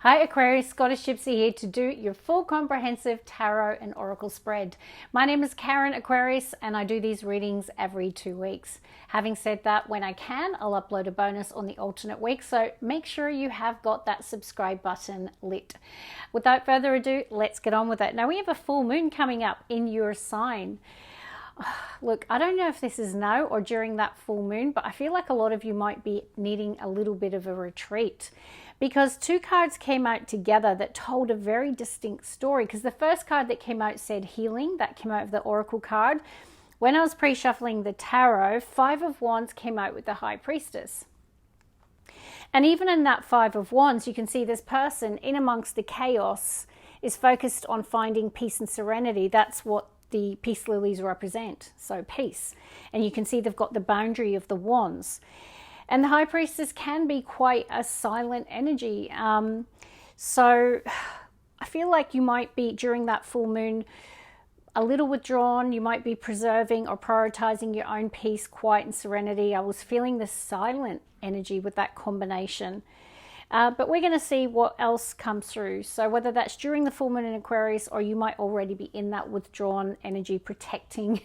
Hi Aquarius, Scottish Gypsy here to do your full comprehensive tarot and oracle spread. My name is Karen Aquarius and I do these readings every 2 weeks. Having said that, when I can, I'll upload a bonus on the alternate week, so make sure you have got that subscribe button lit. Without further ado, let's get on with it. Now we have a full moon coming up in your sign. Look, I don't know if this is now or during that full moon, but I feel like a lot of you might be needing a little bit of a retreat because two cards came out together that told a very distinct story. Because the first card that came out said healing, that came out of the oracle card. When I was pre-shuffling the tarot, Five of Wands came out with the High Priestess. And even in that Five of Wands, you can see this person in amongst the chaos is focused on finding peace and serenity. That's what the peace lilies represent, so peace. And you can see they've got the boundary of the wands. And the High Priestess can be quite a silent energy. So I feel like you might be, during that full moon, a little withdrawn. You might be preserving or prioritizing your own peace, quiet and serenity. I was feeling the silent energy with that combination. But we're going to see what else comes through. So whether that's during the full moon in Aquarius, or you might already be in that withdrawn energy, protecting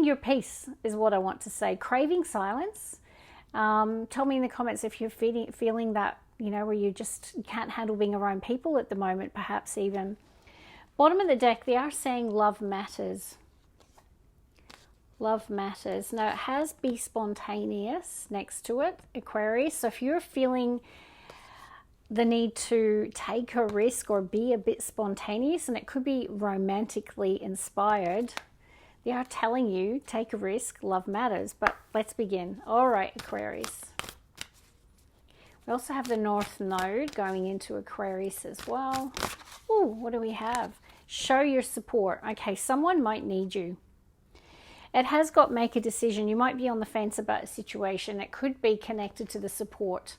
your peace is what I want to say. Craving silence. Tell me in the comments if you're feeling that, you know, where you can't handle being around people at the moment, perhaps even. Bottom of the deck, they are saying love matters. Love matters. Now it has be spontaneous next to it, Aquarius. So if you're feeling the need to take a risk or be a bit spontaneous, and it could be romantically inspired, they are telling you take a risk, love matters. But let's begin. All right, Aquarius. We also have the North Node going into Aquarius as well. Oh, what do we have? Show your support. Okay, someone might need you. It has got make a decision. You might be on the fence about a situation. It could be connected to the support.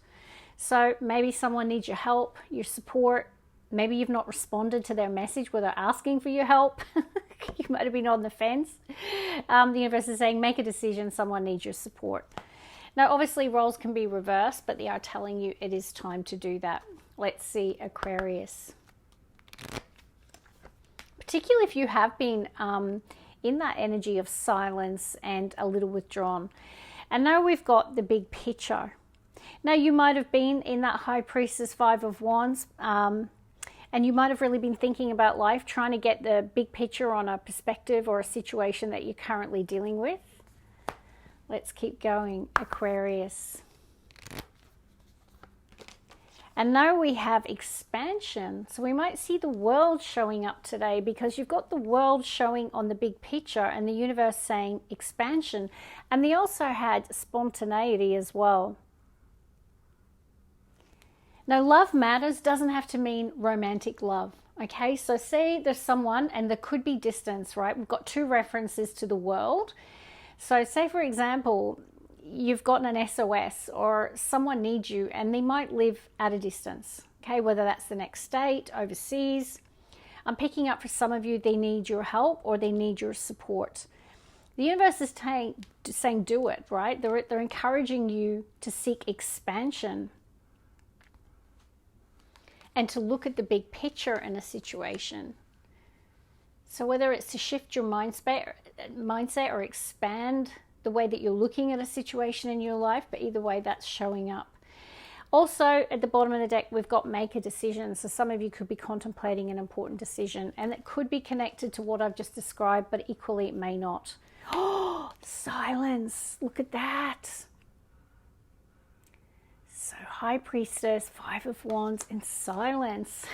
So maybe someone needs your help, your support. Maybe you've not responded to their message where they're asking for your help. You might have been on the fence. The universe is saying make a decision. Someone needs your support. Now, obviously, roles can be reversed, but they are telling you it is time to do that. Let's see, Aquarius. Particularly if you have been in that energy of silence and a little withdrawn. And now we've got the big picture. Now you might have been in that High Priestess Five of Wands, and you might have really been thinking about life, trying to get the big picture on a perspective or a situation that you're currently dealing with. Let's keep going, Aquarius. And now we have expansion. So we might see the world showing up today because you've got the world showing on the big picture and the universe saying expansion. And they also had spontaneity as well. Now, love matters doesn't have to mean romantic love. Okay, so say there's someone and there could be distance, right? We've got two references to the world. So say, for example, you've gotten an SOS or someone needs you and they might live at a distance, okay, whether that's the next state, overseas. I'm picking up for some of you, they need your help or they need your support. The universe is saying do it, right? They're encouraging you to seek expansion and to look at the big picture in a situation. So whether it's to shift your mindset or expand the way that you're looking at a situation in your life, but either way that's showing up. Also at the bottom of the deck we've got make a decision. So some of you could be contemplating an important decision and it could be connected to what I've just described, but equally it may not. Oh, silence, look at that. So High Priestess, Five of Wands in silence.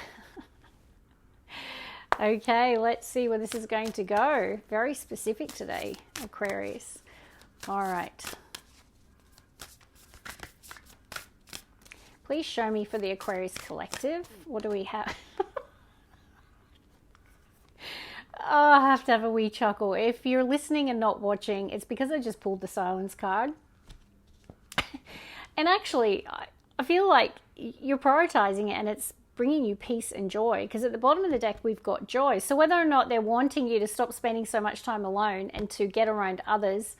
Okay, let's see where this is going to go. Very specific today, Aquarius. All right. Please show me for the Aquarius Collective. What do we have? Oh, I have to have a wee chuckle. If you're listening and not watching, it's because I just pulled the silence card. And actually, I feel like you're prioritizing it and it's bringing you peace and joy, because at the bottom of the deck we've got joy. So whether or not they're wanting you to stop spending so much time alone and to get around others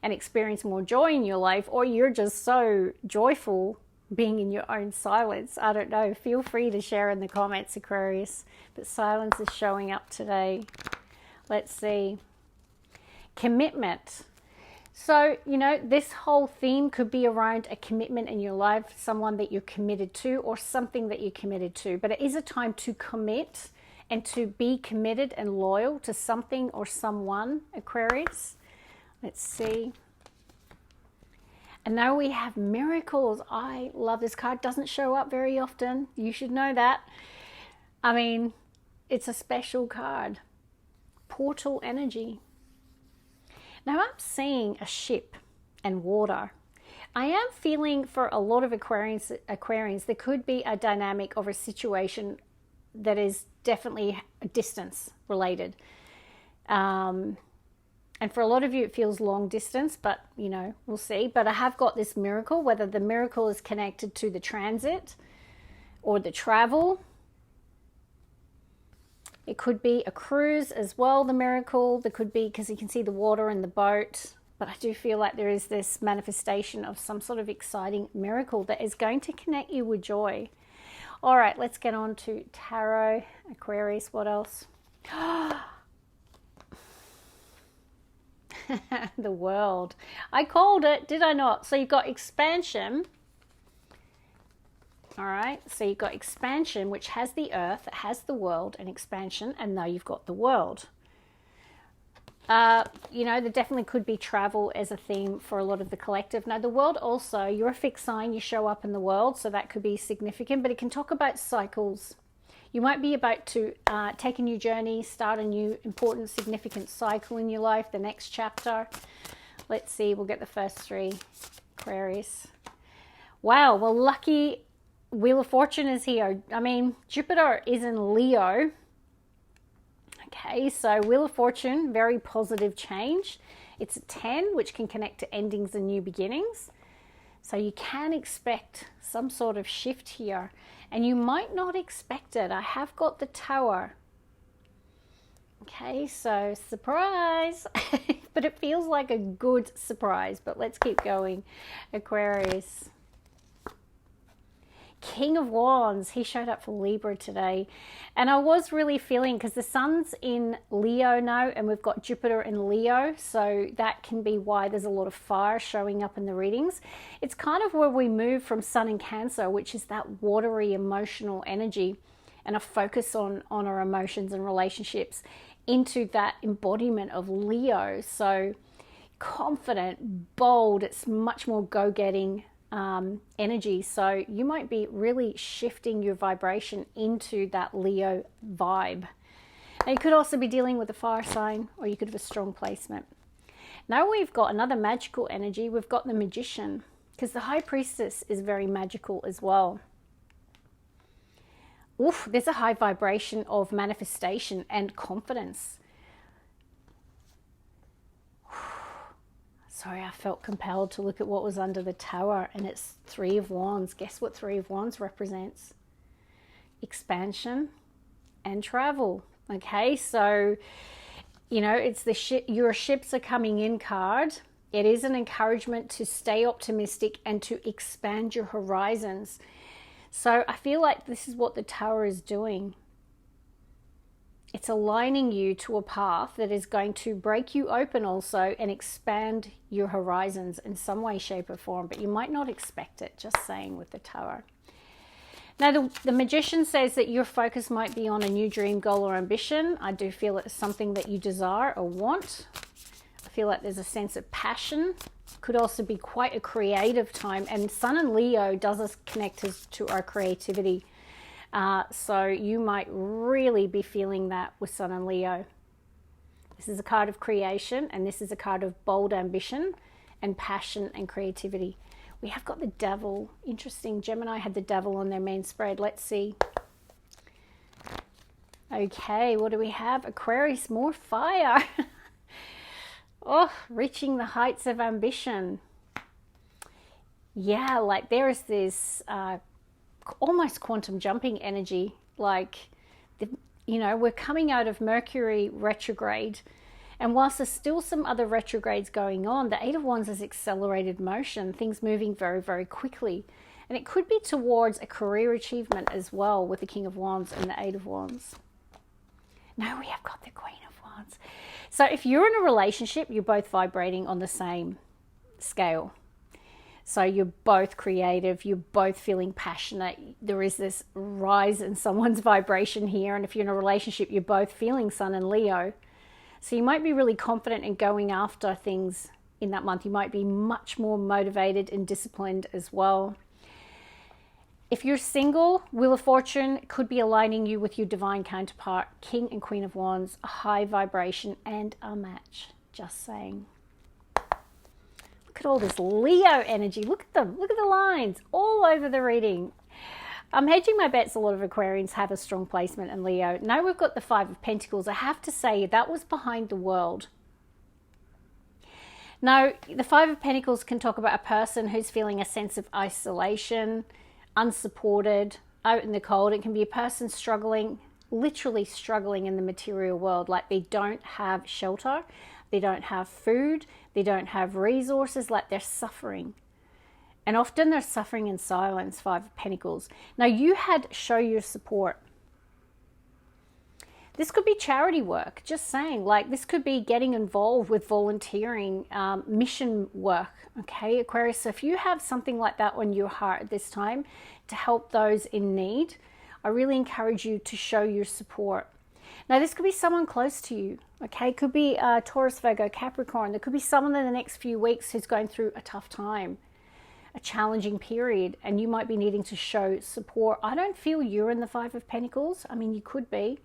and experience more joy in your life, or you're just so joyful being in your own silence. I don't know. Feel free to share in the comments, Aquarius. But silence is showing up today. Let's see. Commitment. So, you know, this whole theme could be around a commitment in your life, someone that you're committed to or something that you're committed to. But it is a time to commit and to be committed and loyal to something or someone, Aquarius. Let's see. And now we have miracles. I love this card. Doesn't show up very often. You should know that. I mean, it's a special card. Portal energy. Now I'm seeing a ship and water. I am feeling for a lot of Aquarians, there could be a dynamic of a situation that is definitely distance related. And for a lot of you, it feels long distance, but, you know, we'll see. But I have got this miracle, whether the miracle is connected to the transit or the travel. It could be a cruise as well, the miracle. There could be, because you can see the water and the boat. But I do feel like there is this manifestation of some sort of exciting miracle that is going to connect you with joy. All right, let's get on to tarot, Aquarius. What else? The world. I called it, did I not? So you've got expansion. All right, so you've got expansion, which has the earth, it has the world and expansion, and now you've got the world. You know, there definitely could be travel as a theme for a lot of the collective. Now, the world also, you're a fixed sign, you show up in the world, so that could be significant, but it can talk about cycles. You might be about to take a new journey, start a new important, significant cycle in your life, the next chapter. Let's see, we'll get the first three, Aquarius. Wow, well, lucky Wheel of Fortune is here. I mean, Jupiter is in Leo. Okay, so Wheel of Fortune, very positive change. It's a 10, which can connect to endings and new beginnings. So you can expect some sort of shift here. And you might not expect it. I have got the Tower. Okay, so surprise. But it feels like a good surprise. But let's keep going. Aquarius. King of Wands, he showed up for Libra today. And I was really feeling, because the sun's in Leo now and we've got Jupiter in Leo, so that can be why there's a lot of fire showing up in the readings. It's kind of where we move from sun in Cancer, which is that watery emotional energy and a focus on our emotions and relationships, into that embodiment of Leo. So confident, bold, it's much more go-getting energy. So you might be really shifting your vibration into that Leo vibe. Now you could also be dealing with a fire sign, or you could have a strong placement. Now we've got another magical energy. We've got the Magician, because the High Priestess is very magical as well. Oof, there's a high vibration of manifestation and confidence. Sorry, I felt compelled to look at what was under the Tower, and it's Three of Wands. Guess what Three of Wands represents? Expansion and travel. Okay, so, you know, it's the ship, your ships are coming in card. It is an encouragement to stay optimistic and to expand your horizons. So I feel like this is what the Tower is doing. It's aligning you to a path that is going to break you open also and expand your horizons in some way, shape or form. But you might not expect it, just saying, with the Tower. Now, the Magician says that your focus might be on a new dream, goal or ambition. I do feel it's something that you desire or want. I feel like there's a sense of passion. Could also be quite a creative time. And Sun and Leo does us connect us to our creativity. So you might really be feeling that with Sun and Leo. This is a card of creation, and this is a card of bold ambition and passion and creativity. We have got the Devil. Interesting. Gemini had the Devil on their main spread. Let's see. Okay, what do we have? Aquarius, more fire. Oh, reaching the heights of ambition. Yeah, like there is this almost quantum jumping energy. Like, you know, we're coming out of Mercury retrograde. And whilst there's still some other retrogrades going on, the Eight of Wands is accelerated motion, things moving very, very quickly. And it could be towards a career achievement as well, with the King of Wands and the Eight of Wands. No, we have got the Queen of Wands. So if you're in a relationship, you're both vibrating on the same scale. So you're both creative, you're both feeling passionate. There is this rise in someone's vibration here. And if you're in a relationship, you're both feeling Sun and Leo. So you might be really confident in going after things in that month. You might be much more motivated and disciplined as well. If you're single, Wheel of Fortune could be aligning you with your divine counterpart, King and Queen of Wands, a high vibration and a match. Just saying. Look at all this Leo energy. Look at them. Look at the lines all over the reading. I'm hedging my bets. A lot of Aquarians have a strong placement in Leo. Now we've got the Five of Pentacles. I have to say that was behind the world. Now, the Five of Pentacles can talk about a person who's feeling a sense of isolation, unsupported, out in the cold. It can be a person struggling, literally struggling in the material world, like they don't have shelter, they don't have food, they don't have resources, like they're suffering. And often they're suffering in silence, Five of Pentacles. Now you had show your support. This could be charity work, just saying, like this could be getting involved with volunteering, mission work, okay, Aquarius? So if you have something like that on your heart at this time to help those in need, I really encourage you to show your support. Now this could be someone close to you, okay? It could be Taurus, Virgo, Capricorn. There could be someone in the next few weeks who's going through a tough time, a challenging period, and you might be needing to show support. I don't feel you're in the Five of Pentacles. I mean, you could be.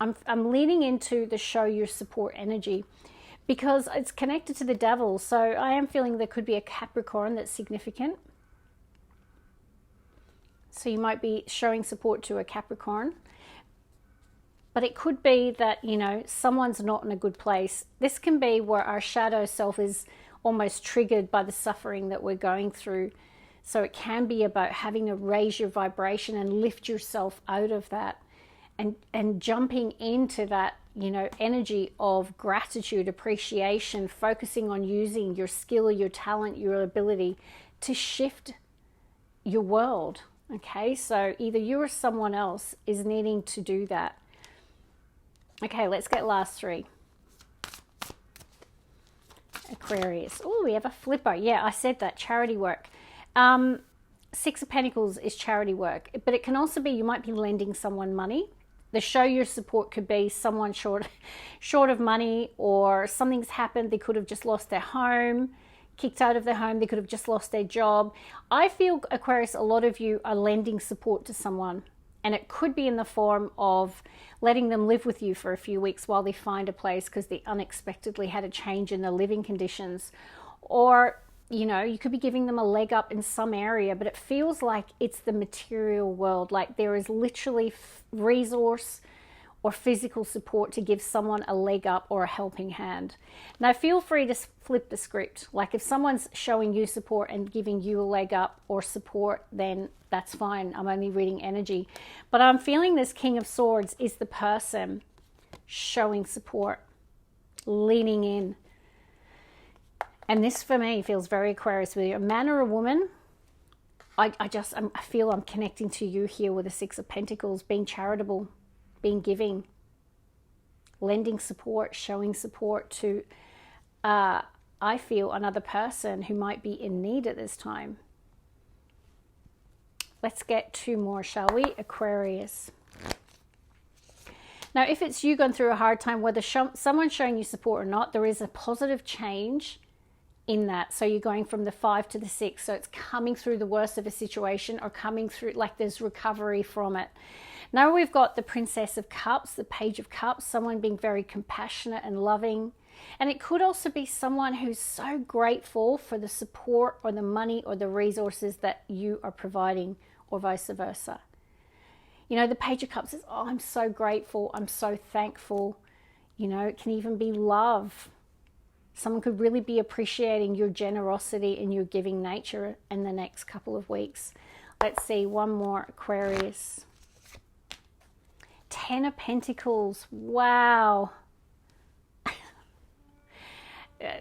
I'm leaning into the show your support energy because it's connected to the Devil. So I am feeling there could be a Capricorn that's significant. So you might be showing support to a Capricorn. But it could be that, you know, someone's not in a good place. This can be where our shadow self is almost triggered by the suffering that we're going through. So it can be about having to raise your vibration and lift yourself out of that. And jumping into that, you know, energy of gratitude, appreciation, focusing on using your skill, your talent, your ability to shift your world. Okay, so either you or someone else is needing to do that. Okay, let's get last three. Aquarius. Oh, we have a flipper. Yeah, I said that. Charity work. Six of Pentacles is charity work. But it can also be you might be lending someone money. The show your support could be someone short of money, or something's happened. They could have just lost their home, kicked out of their home. They could have just lost their job. I feel, Aquarius, a lot of you are lending support to someone. And it could be in the form of letting them live with you for a few weeks while they find a place because they unexpectedly had a change in their living conditions. Or, you know, you could be giving them a leg up in some area, but it feels like it's the material world. Like there is literally resource or physical support to give someone a leg up or a helping hand. Now, feel free to flip the script. Like if someone's showing you support and giving you a leg up or support, then that's fine. I'm only reading energy. But I'm feeling this King of Swords is the person showing support, leaning in. And this for me feels very Aquarius. Whether you're a man or a woman, I feel I'm connecting to you here with the Six of Pentacles, being charitable, being giving, lending support, showing support to, I feel, another person who might be in need at this time. Let's get two more, shall we? Aquarius. Now, if it's you going through a hard time, whether someone's showing you support or not, there is a positive change in that. So you're going from the 5 to the 6. So it's coming through the worst of a situation or coming through, like there's recovery from it. Now we've got the Princess of Cups, the Page of Cups, someone being very compassionate and loving. And it could also be someone who's so grateful for the support or the money or the resources that you are providing, or vice versa. You know, the Page of Cups is, oh, I'm so grateful, I'm so thankful. You know, it can even be love. Someone could really be appreciating your generosity and your giving nature in the next couple of weeks. Let's see, one more, Aquarius. Ten of Pentacles. Wow.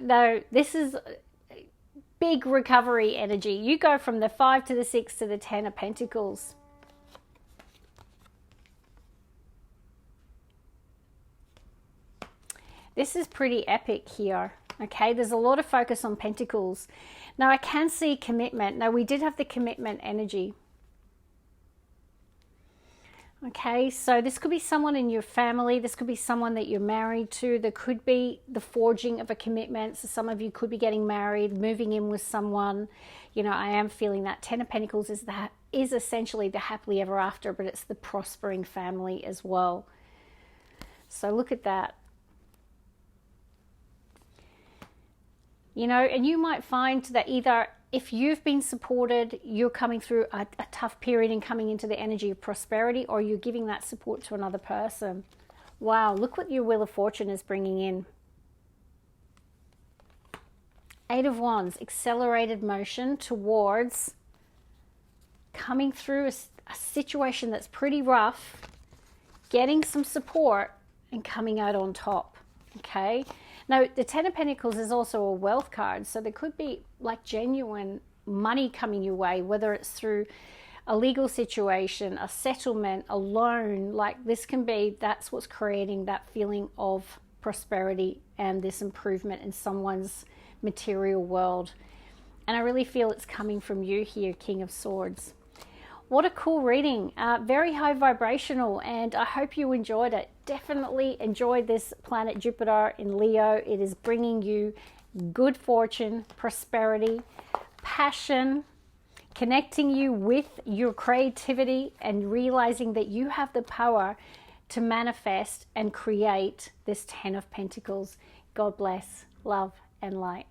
No, this is big recovery energy. You go from the 5 to the 6 to the 10 of Pentacles. This is pretty epic here. Okay, there's a lot of focus on Pentacles. Now I can see commitment. Now we did have the commitment energy. Okay, so this could be someone in your family. This could be someone that you're married to. There could be the forging of a commitment. So some of you could be getting married, moving in with someone. You know, I am feeling that 10 of Pentacles is essentially the happily ever after, but it's the prospering family as well. So look at that. You know, and you might find that either if you've been supported, you're coming through a tough period and coming into the energy of prosperity, or you're giving that support to another person. Wow, look what your Wheel of Fortune is bringing in. 8 of Wands, accelerated motion towards coming through a situation that's pretty rough, getting some support and coming out on top. Okay. Now, the 10 of Pentacles is also a wealth card, so there could be like genuine money coming your way, whether it's through a legal situation, a settlement, a loan. Like this can be, that's what's creating that feeling of prosperity and this improvement in someone's material world. And I really feel it's coming from you here, King of Swords. What a cool reading. Very high vibrational, and I hope you enjoyed it. Definitely enjoyed this planet Jupiter in Leo. It is bringing you good fortune, prosperity, passion, connecting you with your creativity and realizing that you have the power to manifest and create this 10 of Pentacles. God bless, love, and light.